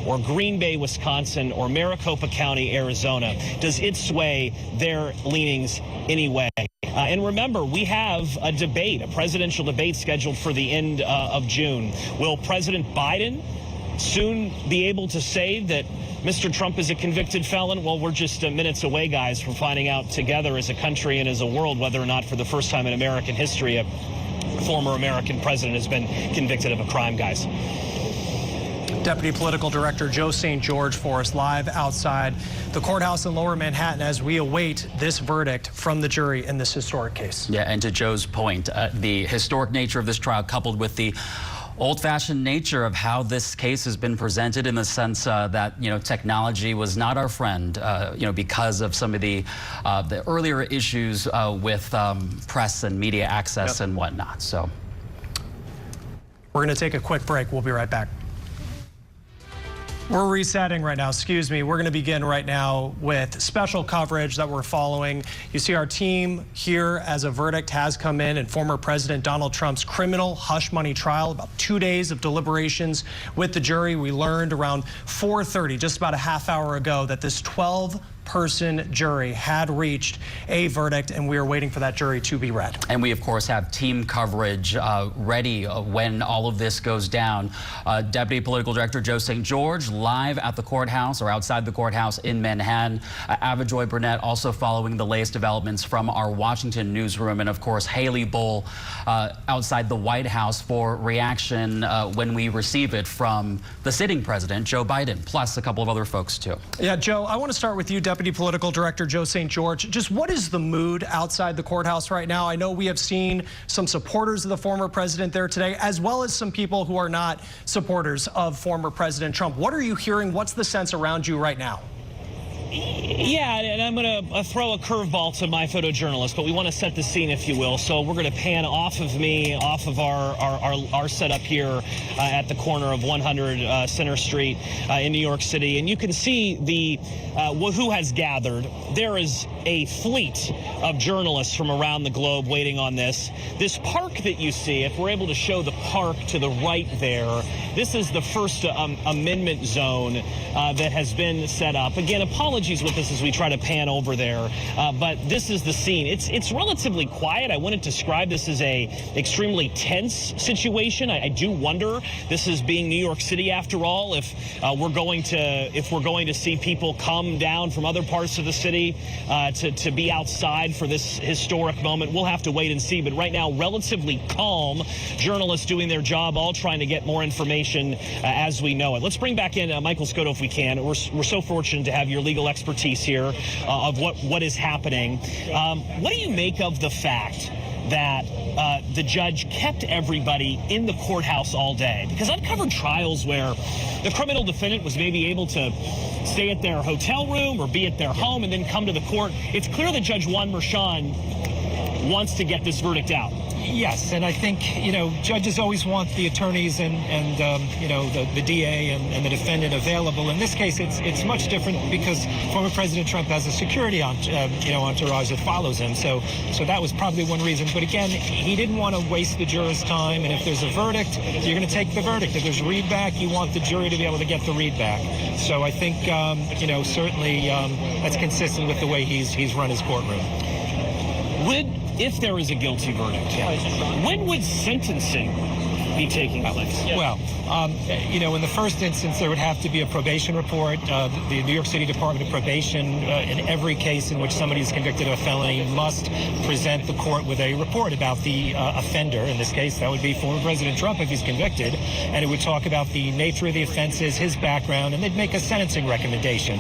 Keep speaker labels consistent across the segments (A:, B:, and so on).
A: or Green Bay, Wisconsin, or Maricopa County, Arizona? Does it sway their leanings anyway? And remember, we have a debate, a presidential debate scheduled for the end of June. Will President Biden soon be able to say that Mr. Trump is a convicted felon? Well, we're just minutes away, guys, from finding out together as a country and as a world whether or not for the first time in American history a former American president has been convicted of a crime, guys.
B: Deputy Political Director Joe St. George for us live outside the courthouse in Lower Manhattan as we await this verdict from the jury in this historic case.
C: Yeah, and to Joe's point, the historic nature of this trial coupled with the old-fashioned nature of how this case has been presented in the sense that, technology was not our friend, because of some of the earlier issues with press and media access and whatnot. So
B: we're going to take a quick break. We'll be right back. We're resetting right now, excuse me. We're going to begin right now with special coverage that we're following. You see our team here as a verdict has come in former President Donald Trump's criminal hush money trial. About 2 days of deliberations with the jury. We learned around 4:30, just about a half hour ago, that this 12-person jury had reached a verdict, and we are waiting for that jury to be read.
C: And we, of course, have team coverage ready when all of this goes down. Deputy Political Director Joe St. George live at the courthouse or outside the courthouse in Manhattan. Avajoy Burnett also following the latest developments from our Washington newsroom. And, of course, Haley Bull outside the White House for reaction when we receive it from the sitting president, Joe Biden, plus a couple of other folks, too.
B: Yeah, Joe, I want to start with you, Deputy Political Director Joe St. George. Just what is the mood outside the courthouse right now? I know we have seen some supporters of the former president there today, as well as some people who are not supporters of former President Trump. What are you hearing? What's the sense around you right now?
A: Yeah, and I'm going to throw a curveball to my photojournalist, but we want to set the scene, if you will. So we're going to pan off of me, off of our setup here at the corner of 100 Center Street in New York City. And you can see who has gathered. There is a fleet of journalists from around the globe waiting on this. This park that you see, if we're able to show the park to the right there, this is the First Amendment zone that has been set up. Again, apologies with this as we try to pan over there, but this is the scene. It's relatively quiet. I wouldn't describe this as a extremely tense situation. I do wonder, this is being New York City after all, if we're going to see people come down from other parts of the city to be outside for this historic moment. We'll have to wait and see, but right now relatively calm. Journalists doing their job, all trying to get more information as we know it. Let's bring back in Michael Scotto if we can. We're so fortunate to have your legal expertise here of what is happening. What do you make of the fact that the judge kept everybody in the courthouse all day? Because I've covered trials where the criminal defendant was maybe able to stay at their hotel room or be at their home and then come to the court. It's clear that Judge Juan Merchan wants to get this verdict out.
D: Yes, and I think, judges always want the attorneys and the DA and the defendant available. In this case, it's much different because former President Trump has a security entourage that follows him. So that was probably one reason. But again, he didn't want to waste the jurors' time. And if there's a verdict, you're going to take the verdict. If there's readback, you want the jury to be able to get the readback. So I think, certainly that's consistent with the way he's run his courtroom.
A: If there is a guilty verdict, when would sentencing be taking place?
D: Well, in the first instance, there would have to be a probation report. The New York City Department of Probation, in every case in which somebody is convicted of a felony, must present the court with a report about the offender. In this case, that would be former President Trump if he's convicted, and it would talk about the nature of the offenses, his background, and they'd make a sentencing recommendation.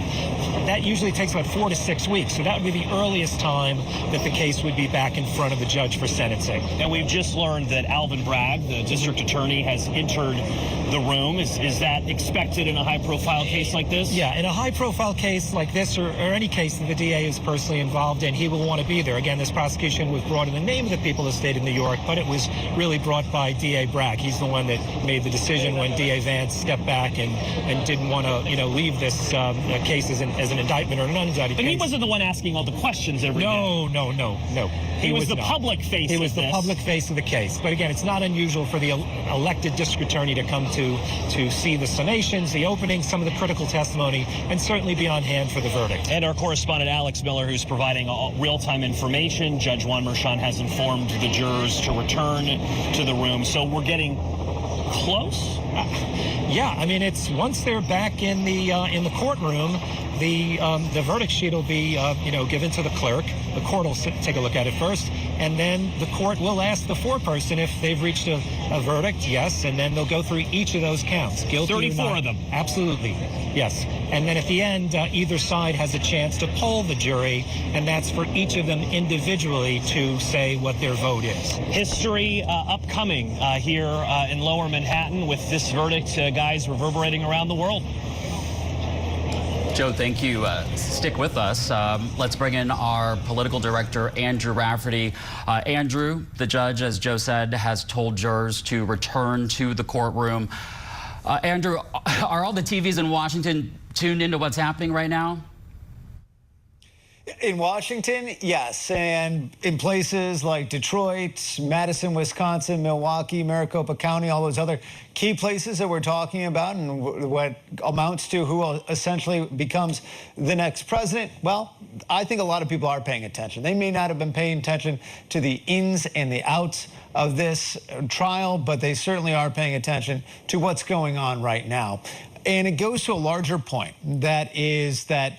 D: That usually takes about 4 to 6 weeks, so that would be the earliest time that the case would be back in front of the judge for sentencing.
A: And we've just learned that Alvin Bragg, the district attorney, has entered the room. Is that expected in a high-profile case like this?
D: Yeah, in a high-profile case like this or any case that the DA is personally involved in, he will want to be there. Again, this prosecution was brought in the name of the people of the state of New York, but it was really brought by DA Bragg. He's the one that made the decision when DA Vance stepped back and didn't want to, leave this case as an indictment or an unindicted
A: But
D: case.
A: he wasn't the one asking all the questions every day.
D: No.
A: He was the public face of this.
D: He was the public face of the case. But again, it's not unusual for the elected district attorney to come to see the summations, the openings, some of the critical testimony, and certainly be on hand for the verdict.
A: And our correspondent Alex Miller, who's providing real-time information. Judge Juan Merchan has informed the jurors to return to the room. So we're getting close?
D: Yeah, I mean, it's once they're back in the courtroom, the verdict sheet will be given to the clerk. The court will take a look at it first, and then the court will ask the foreperson if they've reached a verdict. Yes, and then they'll go through each of those counts. Guilty
A: 34 of them.
D: Absolutely, yes. And then at the end, either side has a chance to poll the jury, and that's for each of them individually to say what their vote is.
A: History upcoming here in Lower Manhattan with this verdict, guys, reverberating around the world.
C: Joe, thank you. Stick with us. Let's bring in our political director, Andrew Rafferty. Andrew, the judge, as Joe said, has told jurors to return to the courtroom. Andrew, are all the TVs in Washington tuned into what's happening right now?
E: In Washington, yes, and in places like Detroit, Madison, Wisconsin, Milwaukee, Maricopa County, all those other key places that we're talking about and what amounts to who essentially becomes the next president, well, I think a lot of people are paying attention. They may not have been paying attention to the ins and the outs of this trial, but they certainly are paying attention to what's going on right now. And it goes to a larger point, that is that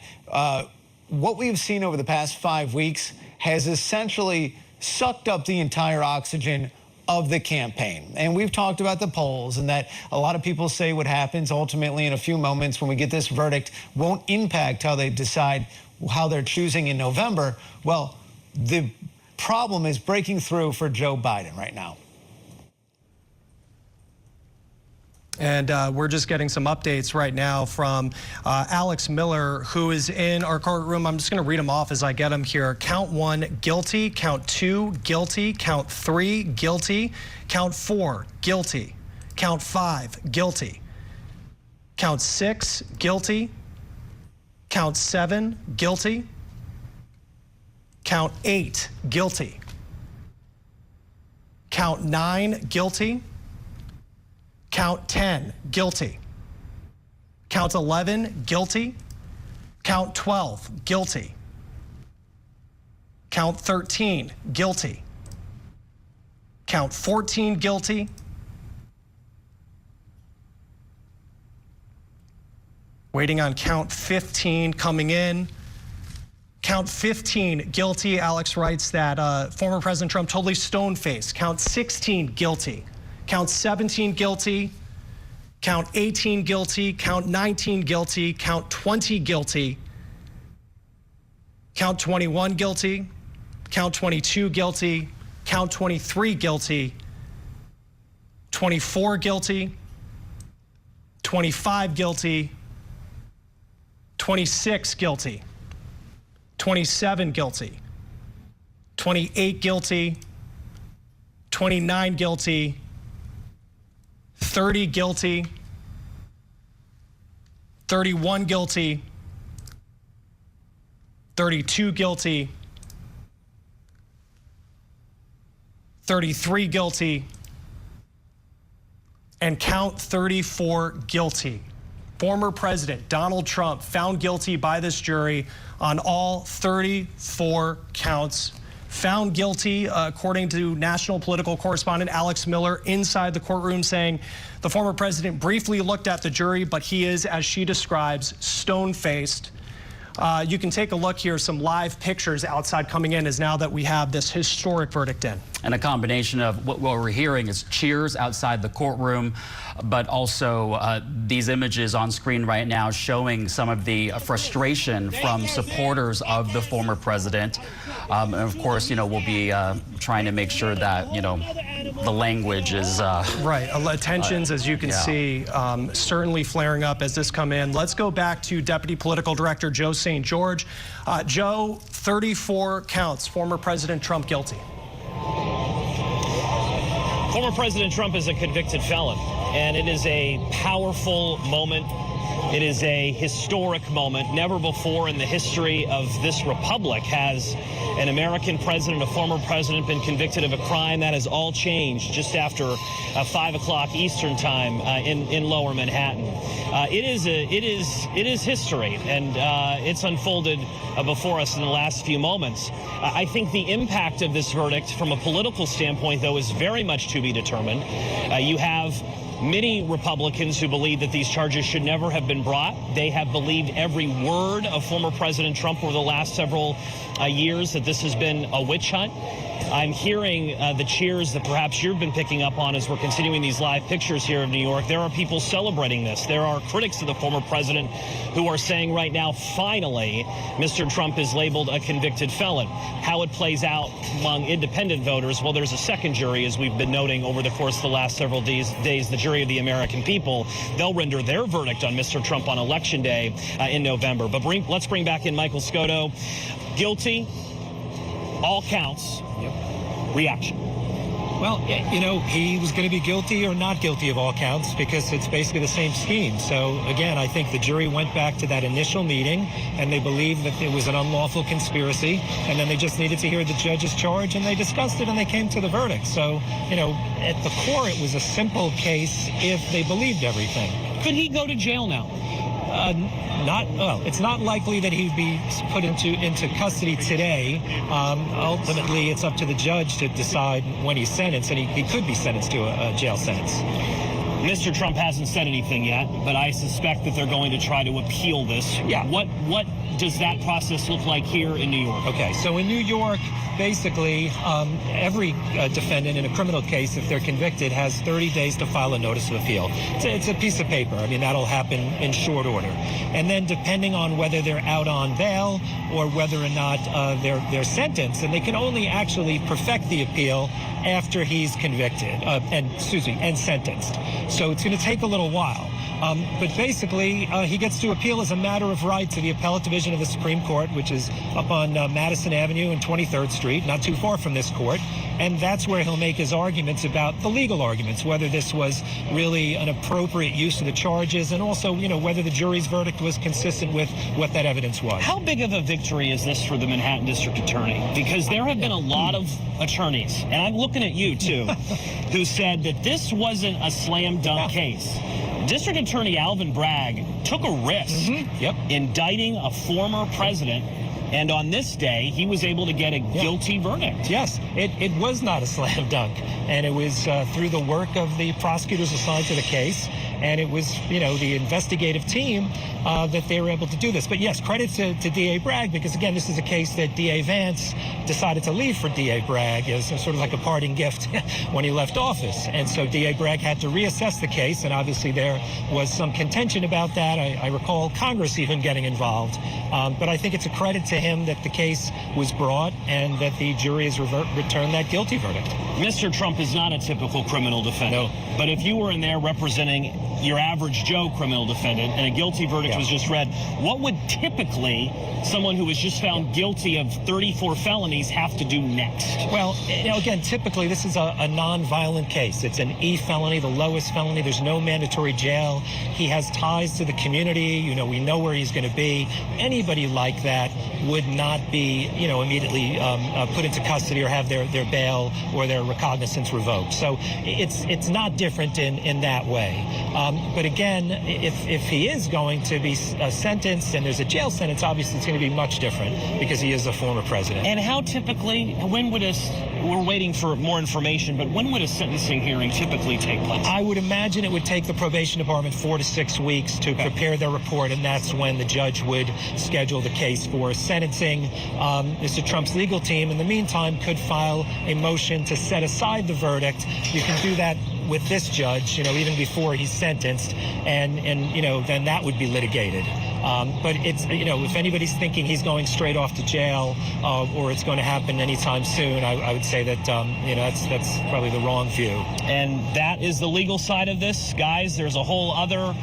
E: what we've seen over the past 5 weeks has essentially sucked up the entire oxygen of the campaign. And we've talked about the polls and that a lot of people say what happens ultimately in a few moments when we get this verdict won't impact how they decide how they're choosing in November. Well, the problem is breaking through for Joe Biden right now.
B: And we're just getting some updates right now from Alex Miller, who is in our courtroom. I'm just going to read them off as I get them here. Count 1, guilty. Count 2, guilty. Count 3, guilty. Count 4, guilty. Count 5, guilty. Count 6, guilty. Count 7, guilty. Count 8, guilty. Count 9, guilty. Count 10, guilty. Count 11, guilty. Count 12, guilty. Count 13, guilty. Count 14, guilty. Waiting on count 15 coming in. Count 15, guilty. Alex writes that former President Trump totally stone-faced. Count 16, guilty. Count 17, guilty. Count 18, guilty. Count 19, guilty. Count 20, guilty. Count 21, guilty. Count 22, guilty. Count 23, guilty. 24, guilty. 25, guilty. 26, guilty. 27, guilty. 28, guilty. 29, guilty. 30, guilty. 31, guilty. 32, guilty. 33, guilty. And count 34, guilty. Former President Donald Trump found guilty by this jury on all 34 counts. Found guilty, according to national political correspondent Alex Miller, inside the courtroom, saying the former president briefly looked at the jury, but he is, as she describes, stone-faced. You can take a look here, some live pictures outside coming in as now that we have this historic verdict in.
C: And a combination of what we're hearing is cheers outside the courtroom, but also these images on screen right now showing some of the frustration from supporters of the former president. And of course, you know, we'll be trying to make sure that, you know, the language is...
B: right. Tensions, as you can see, certainly flaring up as this come in. Let's go back to Deputy Political Director Joe St. George. Joe, 34 counts. Former President Trump guilty.
A: Former President Trump is a convicted felon, and it is a powerful moment It is a historic moment. Never before in the history of this republic has an American president, a former president, been convicted of a crime. That has all changed just after 5 o'clock Eastern time in Lower Manhattan. It is history, and it's unfolded before us in the last few moments. I think the impact of this verdict from a political standpoint, though, is very much to be determined. You have many Republicans who believe that these charges should never have been brought. They have believed every word of former President Trump over the last several years, that this has been a witch hunt. I'm hearing the cheers that perhaps you've been picking up on as we're continuing these live pictures here of New York. There are people celebrating this. There are critics of the former president who are saying right now, finally, Mr. Trump is labeled a convicted felon. How it plays out among independent voters, well, there's a second jury, as we've been noting over the course of the last several days, the jury of the American people. They'll render their verdict on Mr. Trump on Election Day in November. But let's bring back in Michael Scotto. Guilty, all counts.
D: Yep.
A: Reaction.
D: Well, you know, he was going to be guilty or not guilty of all counts because it's basically the same scheme. So, again, I think the jury went back to that initial meeting and they believed that it was an unlawful conspiracy, and then they just needed to hear the judge's charge, and they discussed it and they came to the verdict. So, you know, at the core, it was a simple case if they believed everything.
A: Could he go to jail now?
D: It's not likely that he'd be put into custody today. Ultimately, it's up to the judge to decide when he's sentenced, and he could be sentenced to a jail sentence.
A: Mr. Trump hasn't said anything yet, but I suspect that they're going to try to appeal this.
D: Yeah.
A: What does that process look like here in New York?
D: Okay, so in New York, basically, every defendant in a criminal case, if they're convicted, has 30 days to file a notice of appeal. It's a piece of paper. I mean, that'll happen in short order. And then depending on whether they're out on bail or whether or not they're sentenced, and they can only actually perfect the appeal after he's convicted and sentenced. So it's going to take a little while. But basically, he gets to appeal as a matter of right to the Appellate Division of the Supreme Court, which is up on Madison Avenue and 23rd Street, not too far from this court. And that's where he'll make his arguments about the legal arguments, whether this was really an appropriate use of the charges, and also, you know, whether the jury's verdict was consistent with what that evidence was.
A: How big of a victory is this for the Manhattan District Attorney? Because there have been a lot of attorneys, and I'm looking at you too, who said that this wasn't a slam dunk case. District Attorney Alvin Bragg took a risk indicting a former president, and on this day, he was able to get a guilty verdict.
D: Yes, it was not a slam dunk, and it was through the work of the prosecutors assigned to the case, and it was, you know, the investigative team that they were able to do this. But yes, credit to D.A. Bragg, because again, this is a case that D.A. Vance decided to leave for D.A. Bragg as sort of like a parting gift when he left office. And so D.A. Bragg had to reassess the case, and obviously there was some contention about that. I recall Congress even getting involved. But I think it's a credit to him that the case was brought and that the jury has returned that guilty verdict.
A: Mr. Trump is not a typical criminal defendant.
D: No.
A: But if you were in there representing your average Joe criminal defendant and a guilty verdict was just read, what would typically someone who was just found guilty of 34 felonies have to do next?
D: Well, you know, again, typically this is a non-violent case. It's an E felony, the lowest felony. There's no mandatory jail. He has ties to the community. You know, we know where he's going to be. Anybody like that would not be, you know, immediately put into custody or have their bail or their recognizance revoked. So it's not different in that way. But again, if he is going to be sentenced and there's a jail sentence, obviously it's going to be much different because he is a former president.
A: And how typically, we're waiting for more information, but when would a sentencing hearing typically take place?
D: I would imagine it would take the probation department 4 to 6 weeks to prepare their report, and that's when the judge would schedule the case for sentencing. Mr. Trump's legal team, in the meantime, could file a motion to set aside the verdict. You can do that with this judge, you know, even before he's sentenced, and you know, then that would be litigated. But it's, you know, if anybody's thinking he's going straight off to jail or it's going to happen anytime soon, I would say that, you know, that's probably the wrong view.
A: And that is the legal side of this. Guys, there's a whole other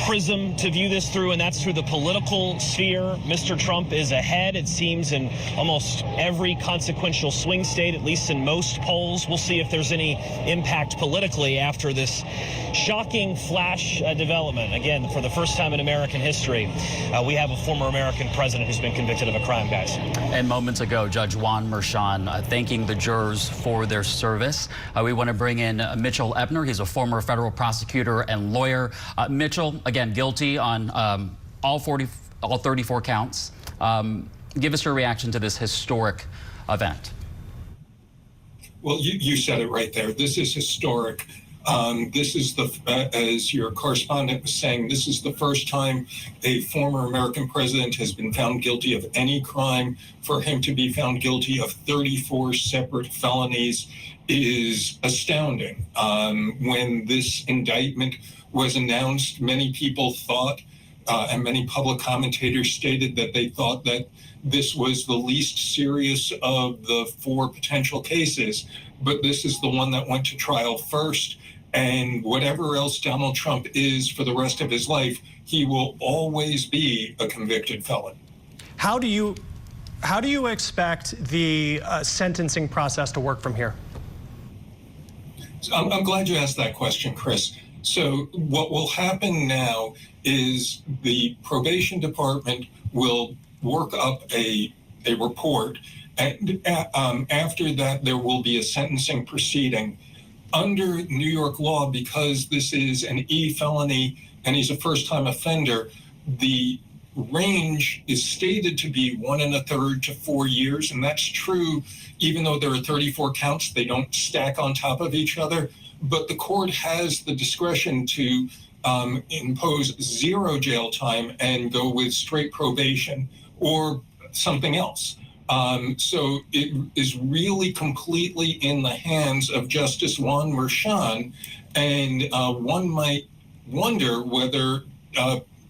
A: prism to view this through, and that's through the political sphere. Mr. Trump is ahead, it seems, in almost every consequential swing state, at least in most polls. We'll see if there's any impact politically after this shocking flash development. Again, for the first time in American history, we have a former American president who's been convicted of a crime, guys.
C: And moments ago, Judge Juan Merchan thanking the jurors for their service. We want to bring in Mitchell Ebner. He's a former federal prosecutor and lawyer. Mitchell, again, guilty on all 34 counts. Give us your reaction to this historic event.
F: Well, you said it right there. This is historic. This is as your correspondent was saying, this is the first time a former American president has been found guilty of any crime. For him to be found guilty of 34 separate felonies is astounding. When this indictment was announced, many people thought, and many public commentators stated that they thought that this was the least serious of the 4 potential cases, but this is the one that went to trial first. And whatever else Donald Trump is for the rest of his life, he will always be a convicted felon.
B: How do you expect the sentencing process to work from here?
F: I'm glad you asked that question, Chris. So what will happen now is the probation department will work up a report, and after that there will be a sentencing proceeding. Under New York law, because this is an E-felony and he's a first-time offender, the range is stated to be 1 1/3 to 4 years, and that's true even though there are 34 counts. They don't stack on top of each other, but the court has the discretion to impose 0 jail time and go with straight probation or something else. So it is really completely in the hands of Justice Juan Merchan, and one might wonder whether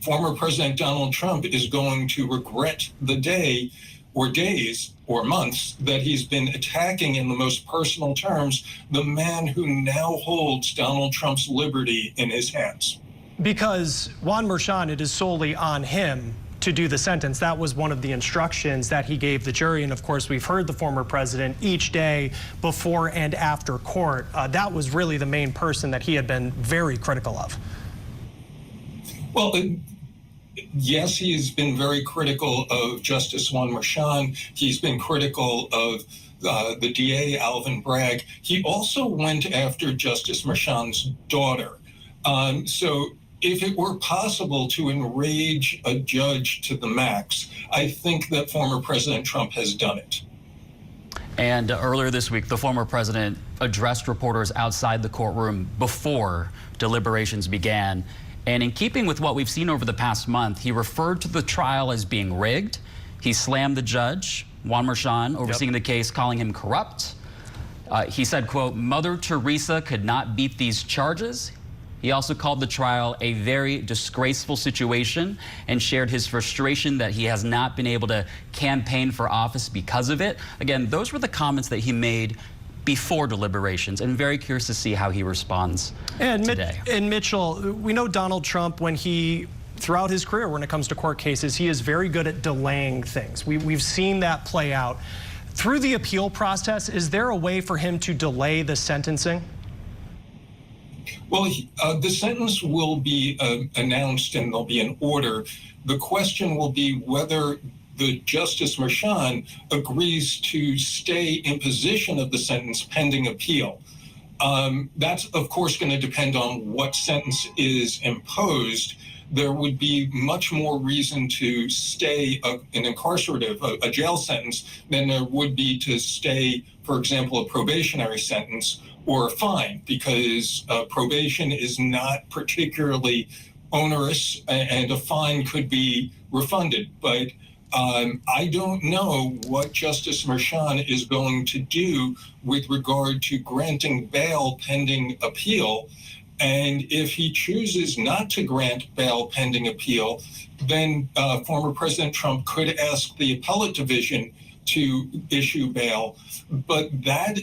F: former President Donald Trump is going to regret the day or days or months that he's been attacking in the most personal terms the man who now holds Donald Trump's liberty in his hands.
B: Because Juan Merchan, it is solely on him to do the sentence. That was one of the instructions that he gave the jury. And of course, we've heard the former president each day before and after court. That was really the main person that he had been very critical of.
F: Well, yes, he has been very critical of Justice Juan Merchan. He's been critical of the DA, Alvin Bragg. He also went after Justice Merchan's daughter. So if it were possible to enrage a judge to the max, I think that former President Trump has done it.
C: And earlier this week, the former president addressed reporters outside the courtroom before deliberations began. And in keeping with what we've seen over the past month, he referred to the trial as being rigged. He slammed the judge, Juan Merchan, overseeing the case, calling him corrupt. He said, quote, "Mother Teresa could not beat these charges." He also called the trial a very disgraceful situation and shared his frustration that he has not been able to campaign for office because of it. Again, those were the comments that he made before deliberations, and very curious to see how he responds today.
B: And Mitchell, we know Donald Trump, throughout his career when it comes to court cases, he is very good at delaying things. We've seen that play out. Through the appeal process, is there a way for him to delay the sentencing?
F: Well, the sentence will be announced and there'll be an order. The question will be whether the Justice Merchan agrees to stay in position of the sentence pending appeal. That's, of course, going to depend on what sentence is imposed. There would be much more reason to stay an incarcerative, a jail sentence, than there would be to stay, for example, a probationary sentence or a fine, because probation is not particularly onerous and a fine could be refunded. But I don't know what Justice Merchan is going to do with regard to granting bail pending appeal. And if he chooses not to grant bail pending appeal, then former President Trump could ask the appellate division to issue bail. But that's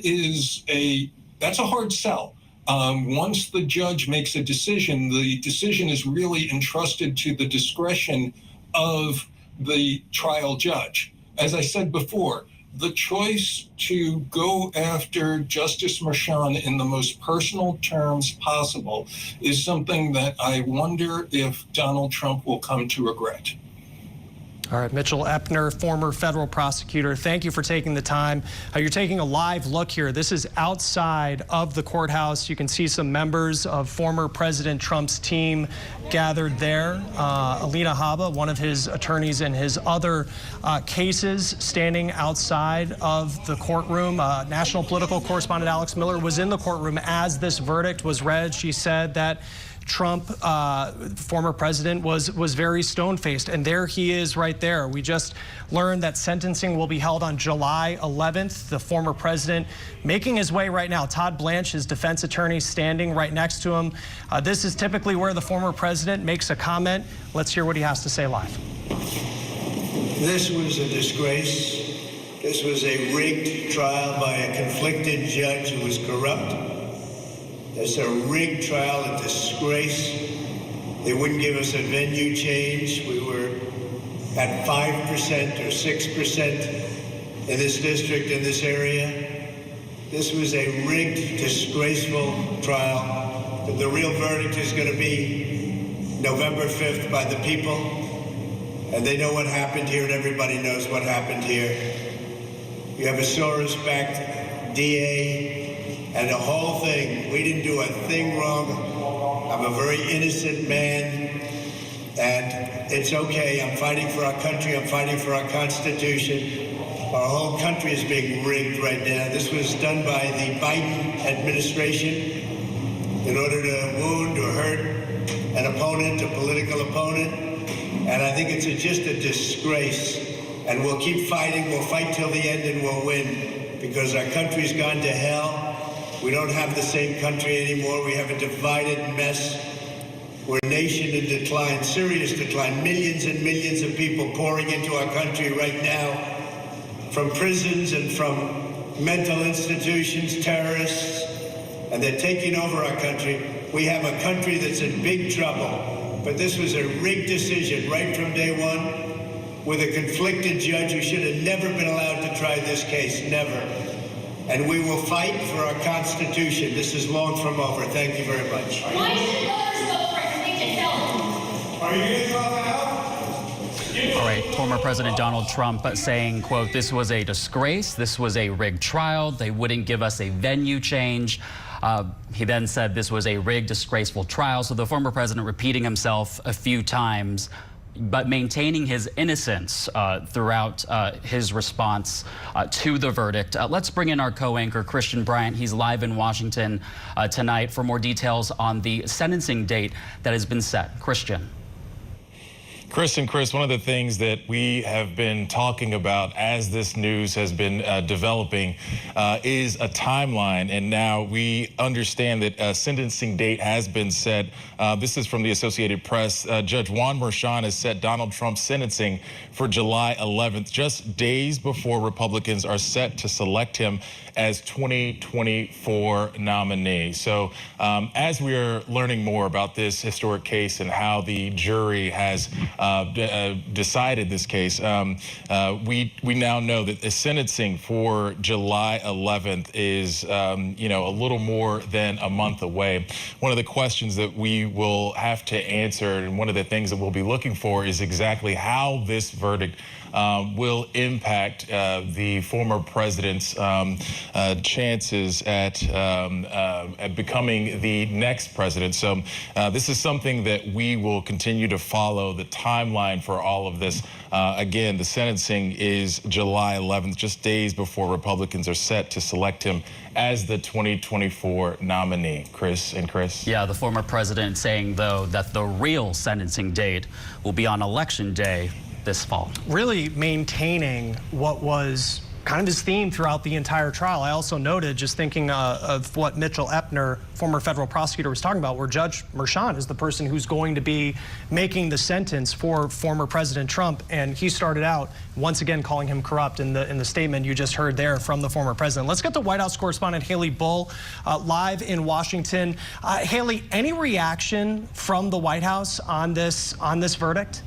F: a hard sell. Once the judge makes a decision, the decision is really entrusted to the discretion of the trial judge. As I said before, the choice to go after Justice Merchan in the most personal terms possible is something that I wonder if Donald Trump will come to regret.
B: All right, Mitchell Epner, former federal prosecutor, thank you for taking the time. You're taking a live look here. This is outside of the courthouse. You can see some members of former President Trump's team gathered there. Alina Habba, one of his attorneys in his other cases, standing outside of the courtroom. National political correspondent Alex Miller was in the courtroom as this verdict was read. She said that Trump, former president, was very stone-faced, and there he is right there. We just learned that sentencing will be held on July 11th. The former president making his way right now. Todd Blanche, his defense attorney, standing right next to him. This is typically where the former president makes a comment. Let's hear what he has to say live.
G: This was a disgrace. This was a rigged trial by a conflicted judge who was corrupt. It's a rigged trial, a disgrace. They wouldn't give us a venue change. We were at 5% or 6% in this district, in this area. This was a rigged, disgraceful trial. But the real verdict is going to be November 5th by the people. And they know what happened here, and everybody knows what happened here. You have a Soros-backed DA. And the whole thing, we didn't do a thing wrong. I'm a very innocent man, and it's okay. I'm fighting for our country. I'm fighting for our Constitution. Our whole country is being rigged right now. This was done by the Biden administration in order to wound or hurt an opponent, a political opponent. And I think it's just a disgrace. And we'll keep fighting. We'll fight till the end, and we'll win, because our country's gone to hell. We don't have the same country anymore. We have a divided mess. We're a nation in decline, serious decline. Millions and millions of people pouring into our country right now from prisons and from mental institutions, terrorists, and they're taking over our country. We have a country that's in big trouble. But this was a rigged decision right from day one with a conflicted judge who should have never been allowed to try this case, never. And we will fight for our Constitution. This is long from over. Thank you very much.
H: Why should others vote for a convicted felon?
G: Are you going to talk about?
C: All right, former President Donald Trump saying, quote, this was a disgrace. This was a rigged trial. They wouldn't give us a venue change. He then said this was a rigged, disgraceful trial. So the former president repeating himself a few times, but maintaining his innocence throughout his response to the verdict. Let's bring in our co-anchor, Christian Bryant. He's live in Washington tonight for more details on the sentencing date that has been set. Christian.
I: Chris, one of the things that we have been talking about as this news has been developing is a timeline. And now we understand that a sentencing date has been set. This is from the Associated Press. Judge Juan Merchan has set Donald Trump's sentencing for July 11th, just days before Republicans are set to select him as 2024 nominee. So as we are learning more about this historic case and how the jury has decided this case, we now know that the sentencing for July 11th is a little more than a month away. One of the questions that we will have to answer, and one of the things that we'll be looking for, is exactly how this verdict will impact the former president's chances at becoming the next president. So this is something that we will continue to follow, the timeline for all of this. Again, the sentencing is July 11th, just days before Republicans are set to select him as the 2024 nominee. Chris.
C: Yeah, the former president saying, though, that the real sentencing date will be on Election Day this fall.
B: Really maintaining what was kind of his theme throughout the entire trial. I also noted, just thinking of what Mitchell Epner, former federal prosecutor, was talking about, where Judge Merchan is the person who's going to be making the sentence for former President Trump, and he started out once again calling him corrupt in the statement you just heard there from the former president. Let's get the White House correspondent Haley Bull live in Washington. Haley, any reaction from the White House on this verdict?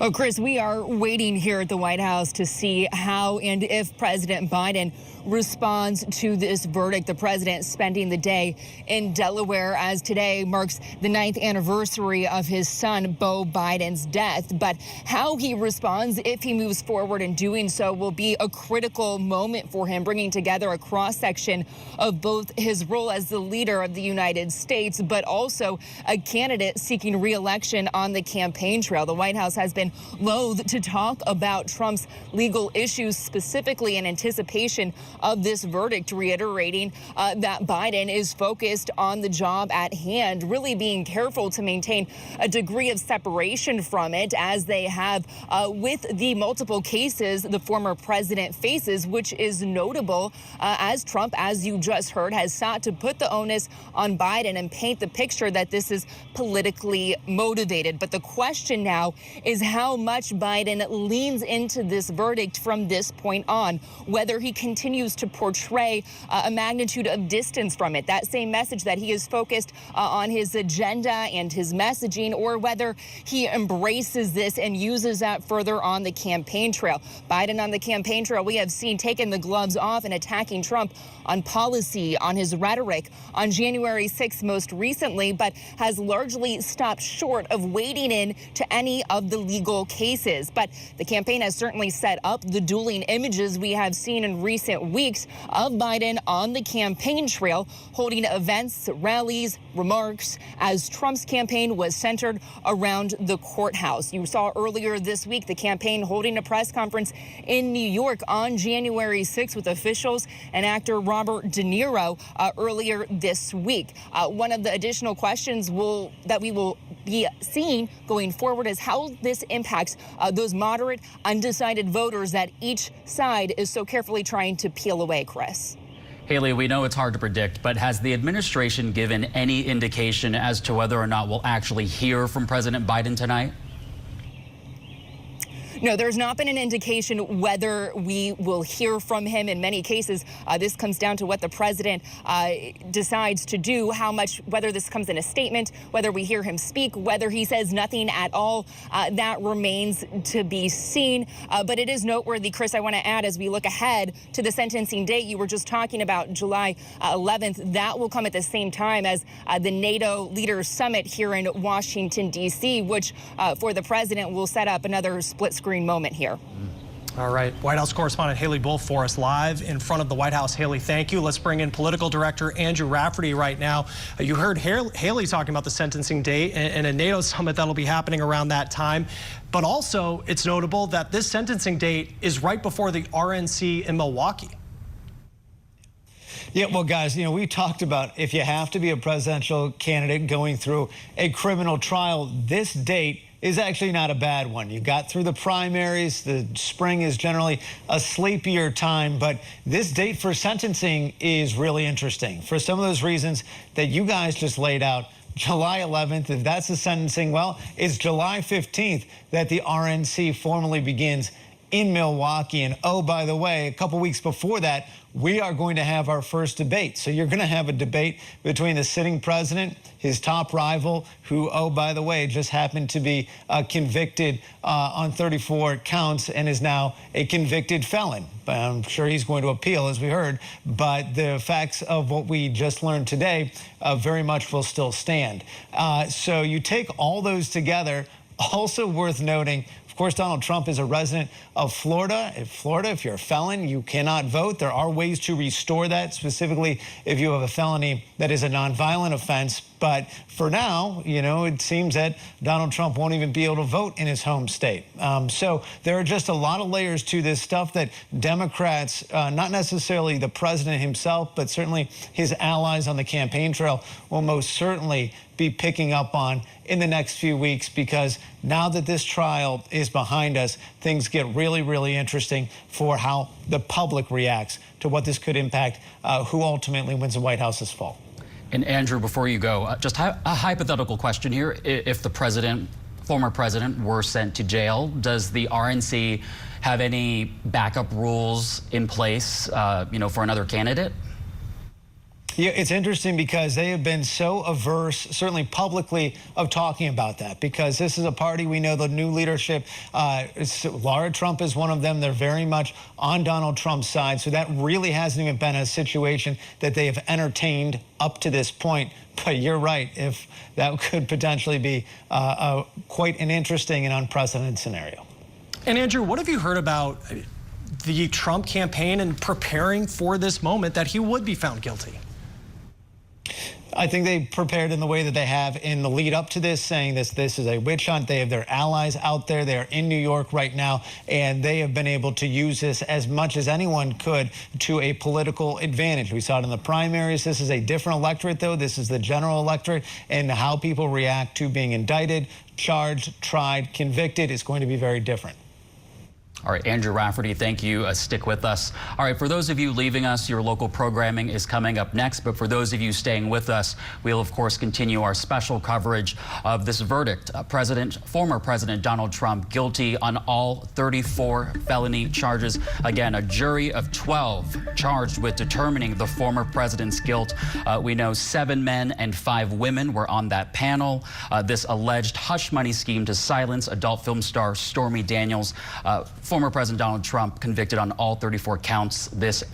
J: Oh, Chris, we are waiting here at the White House to see how and if President Biden responds to this verdict. The president spending the day in Delaware, as today marks the 9th anniversary of his son, Beau Biden's death. But how he responds, if he moves forward in doing so, will be a critical moment for him, bringing together a cross-section of both his role as the leader of the United States, but also a candidate seeking re-election on the campaign trail. The White House has been loath to talk about Trump's legal issues, specifically in anticipation of this verdict, reiterating that Biden is focused on the job at hand, really being careful to maintain a degree of separation from it, as they have with the multiple cases the former president faces, which is notable as Trump, as you just heard, has sought to put the onus on Biden and paint the picture that this is politically motivated. But the question now is how much Biden leans into this verdict from this point on, whether he continues to portray a magnitude of distance from it, that same message that he is focused on his agenda and his messaging, or whether he embraces this and uses that further on the campaign trail. Biden on the campaign trail, we have seen taking the gloves off and attacking Trump on policy, on his rhetoric, on January 6th most recently, but has largely stopped short of wading in to any of the legal cases. But the campaign has certainly set up the dueling images we have seen in recent weeks of Biden on the campaign trail, holding events, rallies, remarks, as Trump's campaign was centered around the courthouse. You saw earlier this week the campaign holding a press conference in New York on January 6th with officials and actor Robert De Niro earlier this week. One of the additional questions that we will be seeing going forward is how this impacts those moderate, undecided voters that each side is so carefully trying to peel away, Chris.
C: Haley, we know it's hard to predict, but has the administration given any indication as to whether or not we'll actually hear from President Biden tonight?
J: No, there's not been an indication whether we will hear from him. In many cases, this comes down to what the president decides to do, whether this comes in a statement, whether we hear him speak, whether he says nothing at all. That remains to be seen. But it is noteworthy, Chris, I want to add, as we look ahead to the sentencing date, you were just talking about July 11th. That will come at the same time as the NATO Leaders Summit here in Washington, D.C., which for the president will set up another split-screen moment here.
B: All right, White House correspondent Haley Bull for us live in front of the White House. Haley, thank you. Let's bring in political director Andrew Rafferty right now. You heard Haley talking about the sentencing date and a NATO summit that'll be happening around that time. But also, it's notable that this sentencing date is right before the RNC in Milwaukee.
E: Yeah, well, guys, we talked about if you have to be a presidential candidate going through a criminal trial, this date is actually not a bad one. You got through the primaries. The spring is generally a sleepier time, but this date for sentencing is really interesting for some of those reasons that you guys just laid out. July 11th, if that's the sentencing, well, it's July 15th that the RNC formally begins in Milwaukee. And oh, by the way, a couple weeks before that, we are going to have our first debate. So you're going to have a debate between the sitting president, his top rival, who, oh, by the way, just happened to be convicted on 34 counts and is now a convicted felon. I'm sure he's going to appeal, as we heard, but the facts of what we just learned today very much will still stand. So you take all those together. Also worth noting, of course, Donald Trump is a resident of Florida. If you're a felon, you cannot vote. There are ways to restore that, specifically if you have a felony that is a nonviolent offense. But for now, it seems that Donald Trump won't even be able to vote in his home state. So there are just a lot of layers to this stuff that Democrats, not necessarily the president himself, but certainly his allies on the campaign trail, will most certainly be picking up on in the next few weeks, because now that this trial is behind us, things get really, really interesting for how the public reacts to what this could impact who ultimately wins the White House this fall.
C: And Andrew, before you go, just a hypothetical question here. If the former president were sent to jail, does the RNC have any backup rules in place, for another candidate?
E: Yeah, it's interesting because they have been so averse, certainly publicly, of talking about that, because this is a party we know the new leadership. Laura Trump is one of them. They're very much on Donald Trump's side. So that really hasn't even been a situation that they have entertained up to this point. But you're right, if that could potentially be quite an interesting and unprecedented scenario.
B: And Andrew, what have you heard about the Trump campaign and preparing for this moment that he would be found guilty?
E: I think they prepared in the way that they have in the lead up to this, saying this is a witch hunt. They have their allies out there. They are in New York right now, and they have been able to use this as much as anyone could to a political advantage. We saw it in the primaries. This is a different electorate, though. This is the general electorate, and how people react to being indicted, charged, tried, convicted is going to be very different.
C: All right, Andrew Rafferty, thank you. Stick with us. All right, for those of you leaving us, your local programming is coming up next. But for those of you staying with us, we'll, of course, continue our special coverage of this verdict. Former President Donald Trump guilty on all 34 felony charges. Again, a jury of 12 charged with determining the former president's guilt. We know 7 men and 5 women were on that panel. This alleged hush money scheme to silence adult film star Stormy Daniels. Former President Donald Trump convicted on all 34 counts this